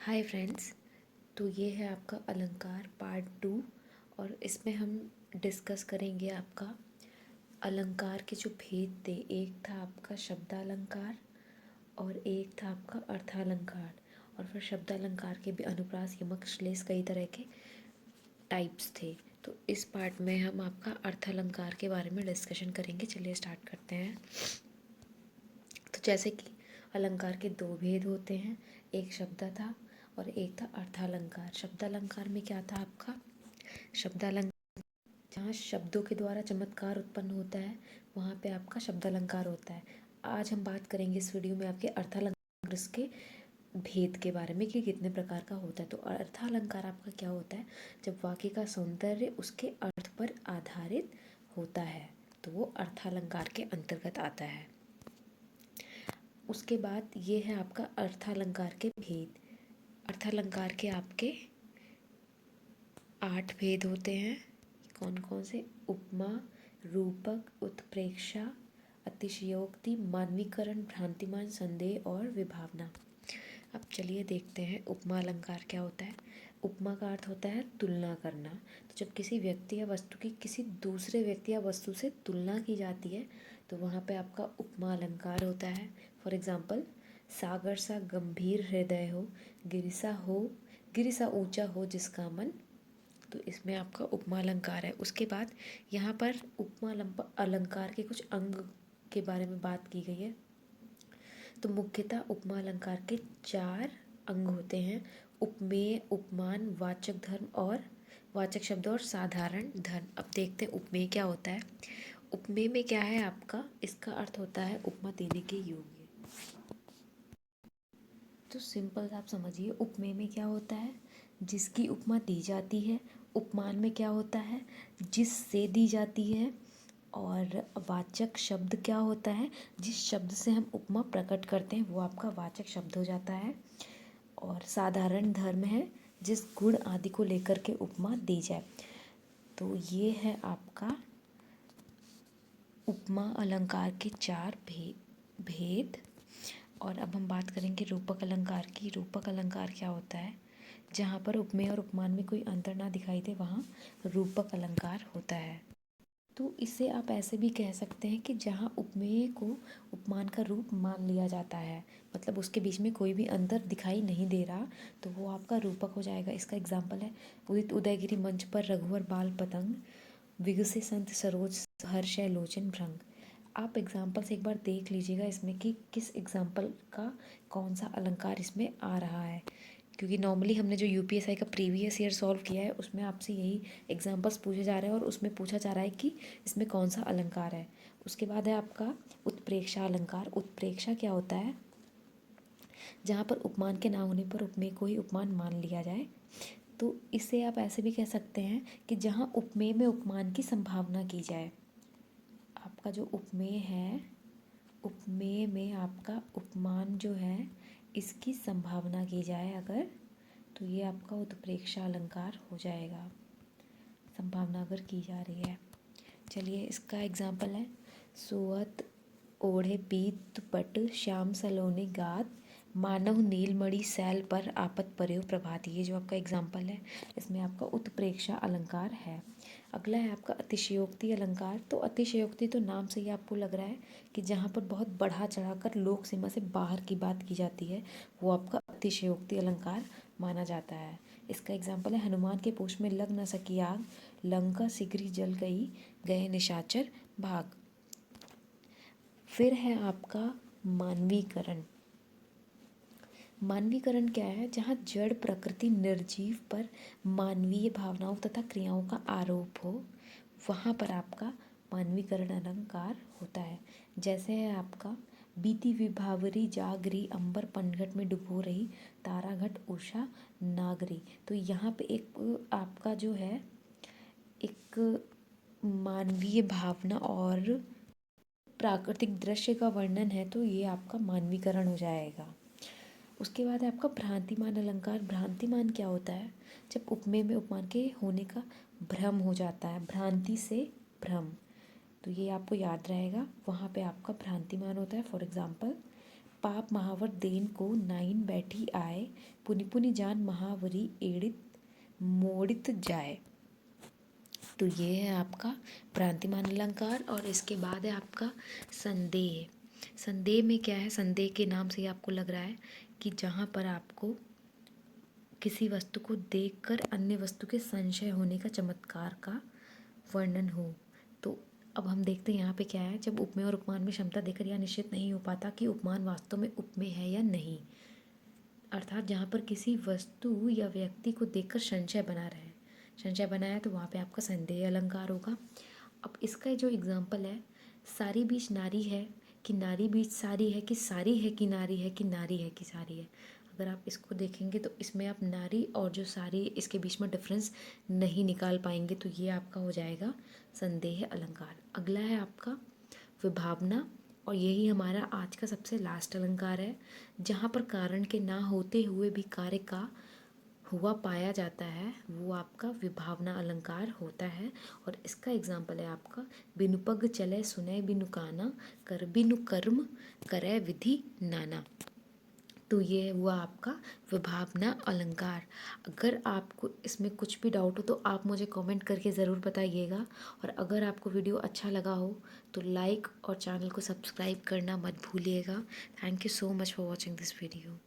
Hi friends. तो ये है आपका अलंकार पार्ट 2 और इसमें हम डिस्कस करेंगे आपका अलंकार के जो भेद थे। एक था आपका शब्दालंकार और एक था आपका अर्थालंकार, और फिर शब्दालंकार के भी अनुप्रास, यमक, श्लेष कई तरह के टाइप्स थे। तो इस पार्ट में हम आपका अर्थालंकार के बारे में डिस्कशन करेंगे। चलिए स्टार्ट करते हैं। तो जैसे कि अलंकार के दो भेद होते हैं, एक शब्द था और एक था अर्थालंकार। शब्दालंकार में क्या था आपका, शब्दालंकार जहाँ शब्दों के द्वारा चमत्कार उत्पन्न होता है वहाँ पे आपका शब्दालंकार होता है। आज हम बात करेंगे इस वीडियो में आपके अर्थालंकार, इसके भेद के बारे में कि कितने प्रकार का होता है। तो अर्थालंकार आपका क्या होता है, जब वाक्य का सौंदर्य उसके अर्थ पर आधारित होता है तो वो अर्थालंकार के अंतर्गत आता है। उसके बाद ये है आपका अर्थालंकार के भेद। अर्थालंकार के आपके 8 भेद होते हैं। कौन कौन से? उपमा, रूपक, उत्प्रेक्षा, अतिशयोक्ति, मानवीकरण, भ्रांतिमान, संदेह और विभावना। अब चलिए देखते हैं उपमा अलंकार क्या होता है। उपमा का अर्थ होता है तुलना करना। तो जब किसी व्यक्ति या वस्तु की किसी दूसरे व्यक्ति या वस्तु से तुलना की जाती है तो वहाँ पे आपका उपमा अलंकार होता है। फॉर एग्जाम्पल, सागर सा गंभीर हृदय हो, गिरि सा ऊंचा हो जिसका मन। तो इसमें आपका उपमा अलंकार है। उसके बाद यहाँ पर उपमा अलंकार के कुछ अंग के बारे में बात की गई है। तो मुख्यतः उपमा अलंकार के 4 अंग होते हैं: उपमेय, उपमान, वाचक धर्म और वाचक शब्द और साधारण धर्म। अब देखते हैं उपमेय क्या होता है। उपमेय में क्या है आपका, इसका अर्थ होता है उपमा देने के योग्य। तो सिंपल आप समझिए, उपमेय में क्या होता है, जिसकी उपमा दी जाती है। उपमान में क्या होता है, जिससे दी जाती है। और वाचक शब्द क्या होता है, जिस शब्द से हम उपमा प्रकट करते हैं वो आपका वाचक शब्द हो जाता है। और साधारण धर्म है, जिस गुण आदि को लेकर के उपमा दी जाए। तो ये है आपका उपमा अलंकार के 4 भेद। और अब हम बात करेंगे रूपक अलंकार की। रूपक अलंकार क्या होता है, जहाँ पर उपमेय और उपमान में कोई अंतर ना दिखाई दे वहाँ रूपक अलंकार होता है। तो इसे आप ऐसे भी कह सकते हैं कि जहाँ उपमेय को उपमान का रूप मान लिया जाता है, मतलब उसके बीच में कोई भी अंतर दिखाई नहीं दे रहा, तो वो आपका रूपक हो जाएगा। इसका एग्जाम्पल है, उदित उदयगिरी मंच पर रघुवर बाल पतंग, विगसे संत सरोज हर्षय लोचन भ्रंग। आप एग्जाम्पल से एक बार देख लीजिएगा इसमें कि किस एग्जाम्पल का कौन सा अलंकार इसमें आ रहा है, क्योंकि नॉर्मली हमने जो यूपीएसआई का प्रीवियस ईयर सॉल्व किया है उसमें आपसे यही एग्जाम्पल्स पूछे जा रहे हैं और उसमें पूछा जा रहा है कि इसमें कौन सा अलंकार है। उसके बाद है आपका उत्प्रेक्षा अलंकार। उत्प्रेक्षा क्या होता है, जहाँ पर उपमान के ना होने पर उपमेय को ही उपमान मान लिया जाए। तो इसे आप ऐसे भी कह सकते हैं कि जहाँ उपमेय में उपमान की संभावना की जाए। आपका जो उपमेय है, उपमेय में आपका उपमान जो है इसकी संभावना की जाए अगर, तो ये आपका उत्प्रेक्षा अलंकार हो जाएगा, संभावना अगर की जा रही है। चलिए इसका एग्जाम्पल है, सोअत ओढ़े पीत पट श्याम सलोने गात, मानव नीलमणि सैल पर आपत पर्यो प्रभात। ये जो आपका एग्जाम्पल है इसमें आपका उत्प्रेक्षा अलंकार है। अगला है आपका अतिशयोक्ति अलंकार। तो अतिशयोक्ति तो नाम से ही आपको लग रहा है कि जहाँ पर बहुत बढ़ा चढ़ाकर लोक सीमा से बाहर की बात की जाती है वो आपका अतिशयोक्ति अलंकार माना जाता है। इसका एग्जाम्पल है, हनुमान के पूछ में लग न सकी आग, लंका शीघ्र जल गई, गए निशाचर भाग। फिर है आपका मानवीकरण। मानवीकरण क्या है, जहाँ जड़ प्रकृति निर्जीव पर मानवीय भावनाओं तथा क्रियाओं का आरोप हो वहाँ पर आपका मानवीकरण अलंकार होता है। जैसे है आपका, बीती विभावरी जागरी, अंबर पनघट में डुबो रही, ताराघट उषा नागरी। तो यहाँ पे एक आपका जो है एक मानवीय भावना और प्राकृतिक दृश्य का वर्णन है, तो ये आपका मानवीकरण हो जाएगा। उसके बाद है आपका भ्रांतिमान अलंकार। भ्रांतिमान क्या होता है, जब उपमेय में उपमान के होने का भ्रम हो जाता है, भ्रांति से भ्रम। तो ये आपको याद रहेगा, वहाँ पे आपका भ्रांतिमान होता है। फॉर एग्जाम्पल, पाप महावर देन को नाइन बैठी आए, पुनि पुनि जान महावरी एड़ित मोड़ित जाए। तो ये है आपका भ्रांतिमान अलंकार। और इसके बाद है आपका संदेह। संदेह में क्या है, संदेह के नाम से ही आपको लग रहा है कि जहाँ पर आपको किसी वस्तु को देखकर अन्य वस्तु के संशय होने का चमत्कार का वर्णन हो। तो अब हम देखते हैं यहाँ पे क्या है, जब उपमेय और उपमान में क्षमता देकर यह निश्चित नहीं हो पाता कि उपमान वास्तव में उपमेय है या नहीं, अर्थात जहाँ पर किसी वस्तु या व्यक्ति को देखकर संशय बना रहे, संशय बनाया तो वहाँ पे आपका संदेह अलंकार होगा। अब इसका जो एग्जाम्पल है, सारी बीच नारी है कि नारी बीच सारी है, कि सारी है कि नारी है, कि नारी है कि सारी है। अगर आप इसको देखेंगे तो इसमें आप नारी और जो सारी इसके बीच में डिफरेंस नहीं निकाल पाएंगे, तो ये आपका हो जाएगा संदेह अलंकार। अगला है आपका विभावना, और यही हमारा आज का सबसे लास्ट अलंकार है। जहाँ पर कारण के ना होते हुए भी कार्य का हुआ पाया जाता है, वो आपका विभावना अलंकार होता है। और इसका एग्जाम्पल है आपका बिनु पग चले सुने बिनु काना, कर बिनु कर्म करे विधि नाना। तो ये हुआ आपका विभावना अलंकार। अगर आपको इसमें कुछ भी डाउट हो तो आप मुझे कमेंट करके ज़रूर बताइएगा। और अगर आपको वीडियो अच्छा लगा हो तो लाइक और चैनल को सब्सक्राइब करना मत भूलिएगा। Thank you so much for watching this video.